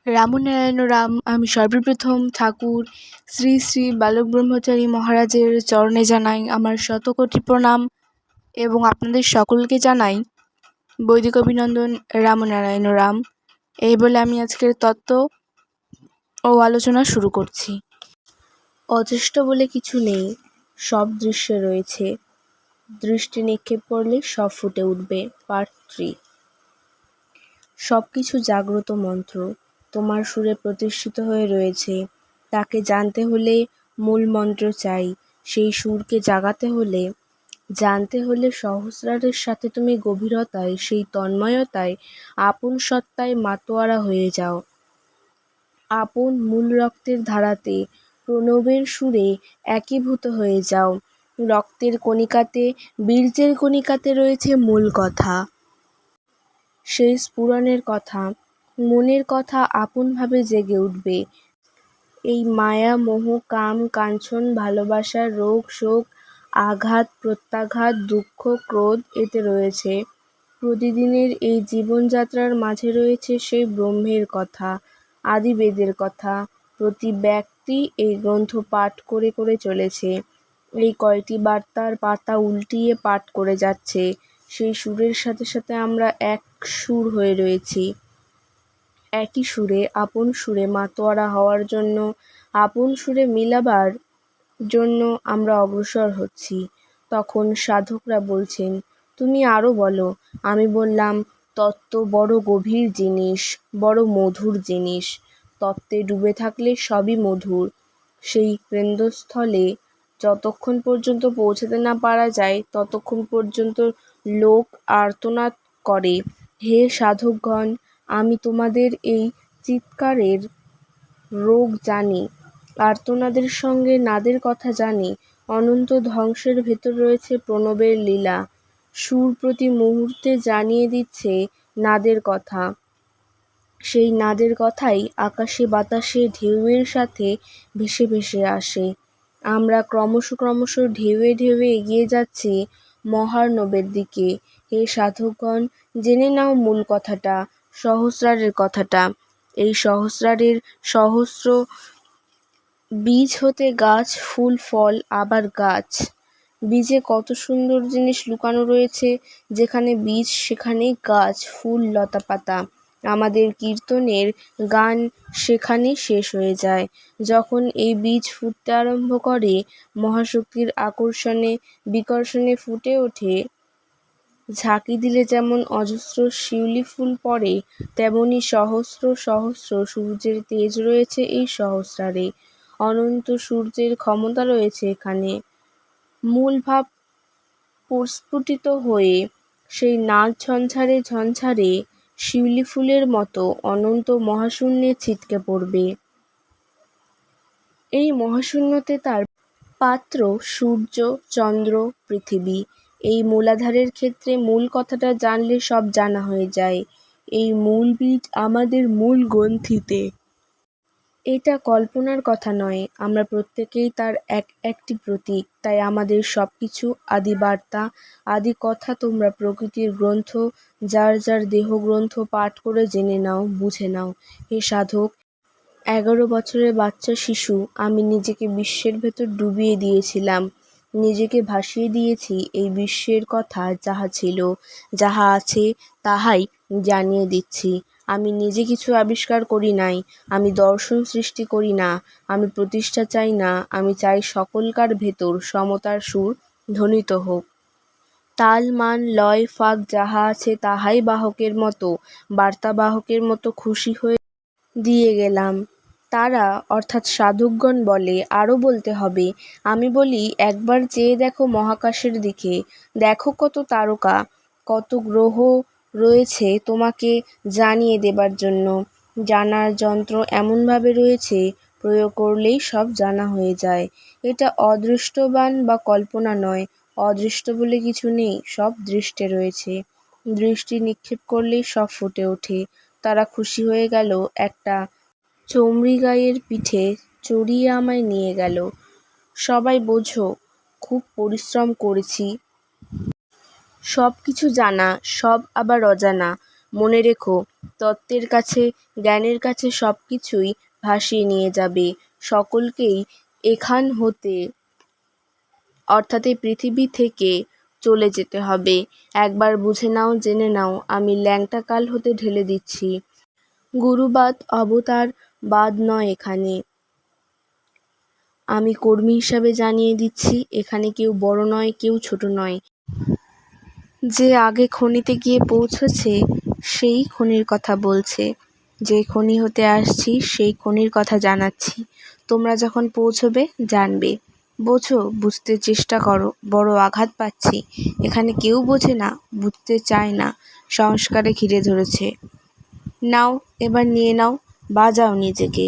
রামনারায়ণ রাম। আমি সর্বপ্রথম ঠাকুর শ্রী শ্রী বালক ব্রহ্মচারী মহারাজের চরণে জানাই আমার শতকোটি প্রণাম এবং আপনাদের সকলকে জানাই বৈদিক অভিনন্দন। রামনারায়ণ রাম। এই বলে আমি আজকের তত্ত্ব ও আলোচনা শুরু করছি। অদৃষ্ট বলে কিছু নেই, সব দৃশ্যে রয়েছে, দৃষ্টি নিক্ষেপ করলে সব ফুটে উঠবে। পার্ট 3। সব কিছু জাগ্রত মন্ত্র তোমার সুরে প্রতিষ্ঠিত হয়ে রয়েছে। তাকে জানতে হলে মূল মন্ত্র চাই। সেই সুরকে জাগাতে হলে, জানতে হলে সহস্রারের সাথে তুমি গভীরতায়, সেই তন্ময়তায়, আপন সত্তায় মাতোয়ারা হয়ে যাও। আপন মূল রক্তের ধারাতে, প্রণবের সুরে একীভূত হয়ে যাও। রক্তের কণিকাতে, বীর্যের কণিকাতে রয়েছে মূল কথা। সেই স্ফুরণের কথা, মনের কথা আপনভাবে জেগে উঠবে। এই মায়া, মোহ, কাম, কাঞ্চন, ভালোবাসা, রোগ, শোক, আঘাত, প্রত্যাঘাত, দুঃখ, ক্রোধ এতে রয়েছে। প্রতিদিনের এই জীবনযাত্রার মাঝে রয়েছে সেই ব্রহ্মের কথা, আদি বেদের কথা। প্রতি ব্যক্তি এই গ্রন্থ পাঠ করে করে চলেছে। এই কয়টি বার্তার পাতা উল্টিয়ে পাঠ করে যাচ্ছে। সেই সুরের সাথে সাথে আমরা এক সুর হয়ে রয়েছি। একই সুরে, আপন সুরে মাতোয়ারা হওয়ার জন্য, আপন সুরে মিলাবার জন্য আমরা অগ্রসর হচ্ছি। তখন সাধকরা বলছেন, তুমি আরও বলো। আমি বললাম, তত্ত্ব বড় গভীর জিনিস, বড় মধুর জিনিস। তত্ত্বে ডুবে থাকলে সবই মধুর। সেই কেন্দ্রস্থলে যতক্ষণ পর্যন্ত পৌঁছাতে না পারা যায়, ততক্ষণ পর্যন্ত লোক আর্তনাদ করে, হে সাধকগণ, আমি তোমাদের এই চিৎকারের রোগ জানি, আর্তনাদের সঙ্গে নাদের কথা জানি। অনন্ত ধ্বংসের ভেতর রয়েছে প্রণবের লীলা। সুর প্রতি মুহূর্তে জানিয়ে দিচ্ছে নাদের কথা। সেই নাদের কথাই আকাশে বাতাসে ঢেউয়ের সাথে ভেসে ভেসে আসে। আমরা ক্রমশ ক্রমশ ঢেউয়ে ঢেউয়ে এগিয়ে যাচ্ছি মহার্ণবের দিকে। হে সাধকগণ, জেনে নাও মূল কথাটা, সহস্রারের কথাটা। এই সহস্রারের সহস্র বীজ হতে গাছ, ফুল, ফল, আবার গাছ। বীজে কত সুন্দর জিনিস লুকানো রয়েছে। যেখানে বীজ সেখানেই গাছ, ফুল, লতা পাতা। আমাদের কীর্তনের গান সেখানেই শেষ হয়ে যায়। যখন এই বীজ ফুটতে আরম্ভ করে, মহাশক্তির আকর্ষণে বিকর্ষণে ফুটে ওঠে। ঝাঁকি দিলে যেমন অজস্র শিউলি ফুল পড়ে, তেমনি সহস্র সহস্র সূর্যের তেজ রয়েছে এই সহস্রারে। অনন্ত সূর্যের ক্ষমতা রয়েছে এখানে। মূল ভাব প্রস্ফুটিত হয়ে সেই নাগ ঝঞ্ঝারে ঝঞ্ঝারে শিউলি ফুলের মতো অনন্ত মহাশূন্যে ছিটকে পড়বে। এই মহাশূন্যতে তার পাত্র সূর্য, চন্দ্র, পৃথিবী। এই মূলাধারের ক্ষেত্রে মূল কথাটা জানলে সব জানা হয়ে যায়। এই মূল বীজ আমাদের মূল গ্রন্থিতে। এটা কল্পনার কথা নয়, আমরা প্রত্যেকেই তার এক একটি প্রতীক। তাই আমাদের সব কিছু আদি বার্তা, আদি কথা তোমরা প্রকৃতির গ্রন্থ, যার যার দেহ গ্রন্থ পাঠ করে জেনে নাও, বুঝে নাও। হে সাধক, 11 বছরের বাচ্চা শিশু আমি নিজেকে বিশ্বের ভেতর ডুবিয়ে দিয়েছিলাম, নিজেকে ভাসিয়ে দিয়েছি এই বিশ্বের কথা। যাহা ছিল, যাহা আছে, তাহাই জানিয়ে দিচ্ছি। আমি নিজে কিছু আবিষ্কার করি নাই, আমি দর্শন সৃষ্টি করি না, আমি প্রতিষ্ঠা চাই না। আমি চাই সকলকার ভেতর সমতার সুর ধ্বনিত হোক। তাল, মান, লয়, ফাগ যাহা আছে তাহাই বাহকের মতো, বার্তাবাহকের মতো খুশি হয়ে দিয়ে গেলাম। তারা অর্থাৎ সাধকগণ বলে, আরও বলতে হবে। আমি বলি, একবার চেয়ে দেখো মহাকাশের দিকে, দেখো কত তারকা, কত গ্রহ রয়েছে তোমাকে জানিয়ে দেবার জন্য। জানার যন্ত্র এমনভাবে রয়েছে, প্রয়োগ করলেই সব জানা হয়ে যায়। এটা অদৃষ্টবান বা কল্পনা নয়। অদৃষ্ট বলে কিছু নেই, সব দৃষ্টে রয়েছে। দৃষ্টি নিক্ষেপ করলেই সব ফুটে ওঠে। তারা খুশি হয়ে গেল, একটা চমড়ি গাইয়ের পিঠে চড়িয়ে আমায় নিয়ে গেল। সবাই বোঝো, খুব পরিশ্রম করেছি। সব কিছু জানা, সব আবার অজানা। মনে রেখো, তত্ত্বের কাছে, জ্ঞানের কাছে সব কিছুই ভাসিয়ে নিয়ে যাবে। সকলকেই এখান হতে অর্থাৎ এই পৃথিবী থেকে চলে যেতে হবে। একবার বুঝে নাও, জেনে নাও, আমি ল্যাংটা কাল হতে ঢেলে দিচ্ছি। গুরুবাদ অবতারবাদ নয় এখানে। আমি কর্মী হিসাবে জানিয়ে দিচ্ছি, এখানে কেউ বড় নয়, কেউ ছোট নয়। যে আগে খনিতে গিয়ে পৌঁছেছে সেই খনির কথা বলছে। যে খনি হতে আসছি সেই খনির কথা জানাচ্ছি। তোমরা যখন পৌঁছবে জানবে। বোঝো, বুঝতে চেষ্টা করো। বড় আঘাত পাচ্ছি। এখানে কেউ বোঝে না, বুঝতে চায় না, সংস্কারে ঘিরে ধরেছে। নাও, এবার নিয়ে নাও, বাজাও নিজেকে।